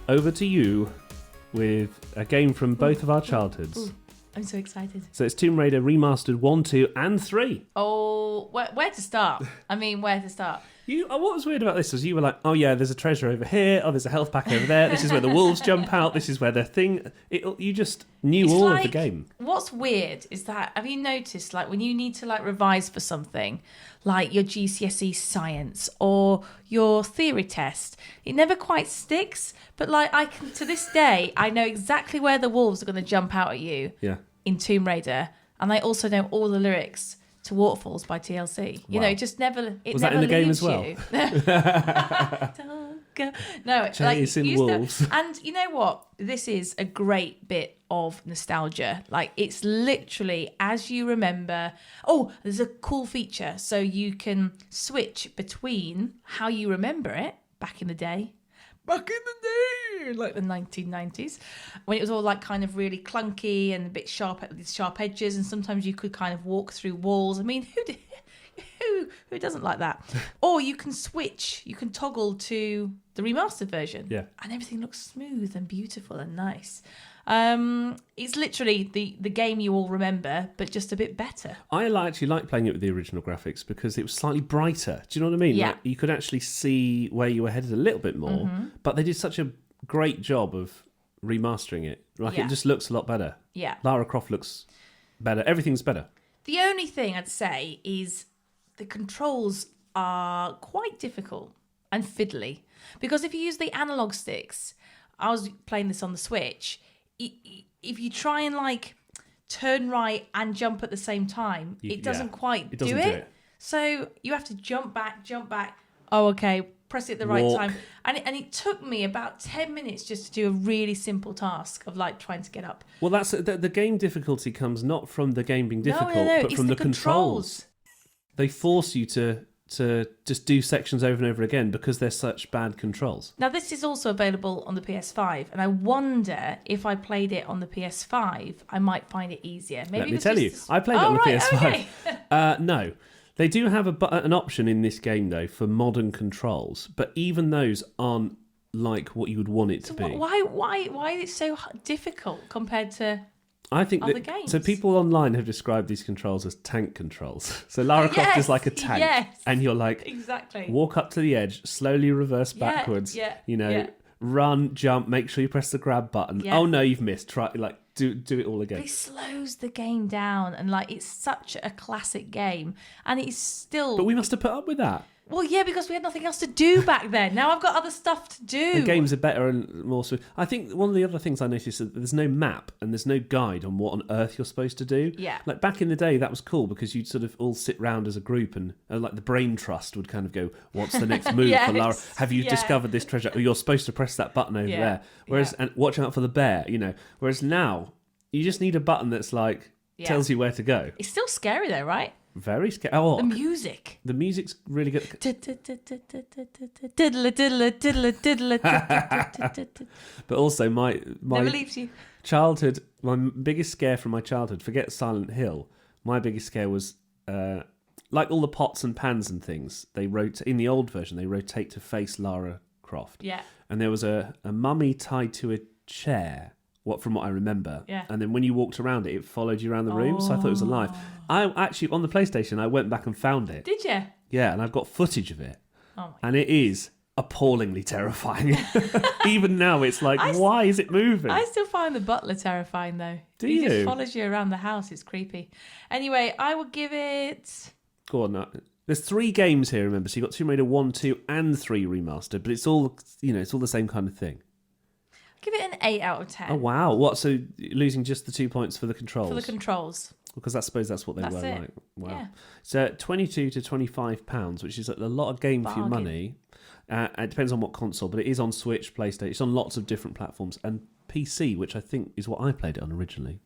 over to you with a game from both of our childhoods. Ooh, I'm so excited. So it's Tomb Raider Remastered 1, 2 and 3. Oh, where to start? Where to start? What was weird about this was you were like, oh yeah, there's a treasure over here. Oh, there's a health pack over there. This is where the wolves jump out. This is where the thing... You just knew all of the game. What's weird is that, have you noticed, like, when you need to, like, revise for something, like your GCSE science or your theory test, it never quite sticks. But, like, to this day, I know exactly where the wolves are going to jump out at you in Tomb Raider. And I also know all the lyrics to Waterfalls by TLC. You know, it just never... Was that in the game as well? Don't go. No, Chasing wolves. And you know what? This is a great bit of nostalgia. Like, it's literally as you remember. Oh, there's a cool feature. So you can switch between how you remember it back in the day. Back in the day, like the 1990s, when it was all like kind of really clunky and a bit sharp at these sharp edges, and sometimes you could kind of walk through walls. I mean, who doesn't like that? Or you can switch, you can toggle to the remastered version, and everything looks smooth and beautiful and nice. It's literally the game you all remember, but just a bit better. I actually like playing it with the original graphics because it was slightly brighter. Do you know what I mean? Yeah. Like, you could actually see where you were headed a little bit more, but they did such a great job of remastering it. Like, it just looks a lot better. Yeah. Lara Croft looks better. Everything's better. The only thing I'd say is the controls are quite difficult and fiddly, because if you use the analog sticks, I was playing this on the Switch, if you try and like turn right and jump at the same time, it doesn't quite do it. So you have to jump back. Oh, okay. Press it at the right time. And it took me about 10 minutes just to do a really simple task of like trying to get up. Well, that's the game difficulty comes not from the game being difficult, but it's from the controls. They force you to just do sections over and over again because they're such bad controls. Now, this is also available on the PS5, and I wonder if I played it on the PS5, I might find it easier. Maybe Let me tell you, I played it on the PS5. Okay. No. They do have an option in this game, though, for modern controls, but even those aren't like what you would want it to be. Why is it so difficult compared to... I think other games? So people online have described these controls as tank controls. So Lara Croft is like a tank, and you're like, exactly, walk up to the edge, slowly reverse backwards, run, jump, make sure you press the grab button. Yeah. Oh no, you've missed. Try do it all again. But it slows the game down, and like it's such a classic game, and it's still. But we must have put up with that. Well, yeah, because we had nothing else to do back then. Now I've got other stuff to do. The games are better and more... I think one of the other things I noticed is that there's no map and there's no guide on what on earth you're supposed to do. Yeah. Like back in the day, that was cool because you'd sort of all sit round as a group and like the brain trust would kind of go, what's the next move for Lara? Have you discovered this treasure? Oh, you're supposed to press that button over there. Whereas, and watch out for the bear, you know. Whereas now, you just need a button that's like, tells you where to go. It's still scary though, right? Very scary. Oh, the music. The music's really good. But also my never leaves you. Childhood, my biggest scare from my childhood, forget Silent Hill, my biggest scare was like all the pots and pans and things, they in the old version, they rotate to face Lara Croft. Yeah. And there was a mummy tied to a chair. From what I remember. Yeah. And then when you walked around it followed you around the room, so I thought it was alive. I actually, on the PlayStation, I went back and found it. Did you? Yeah, and I've got footage of it. Oh my and it is appallingly terrifying. Even now, it's like, why is it moving? I still find the butler terrifying, though. Do he you? Just follows you around the house. It's creepy. Anyway, I would give it... Go on, no. There's 3 games here, remember? So you've got Tomb Raider 1, 2, and 3 remastered, but it's all, it's all the same kind of thing. Give it an 8 out of 10. Oh, wow. What, so losing just the 2 points for the controls? For the controls. Because I suppose that's what they were like. Wow. Yeah. So £22 to £25, which is a lot of game for your money. It depends on what console, but it is on Switch, PlayStation. It's on lots of different platforms. And PC, which I think is what I played it on originally.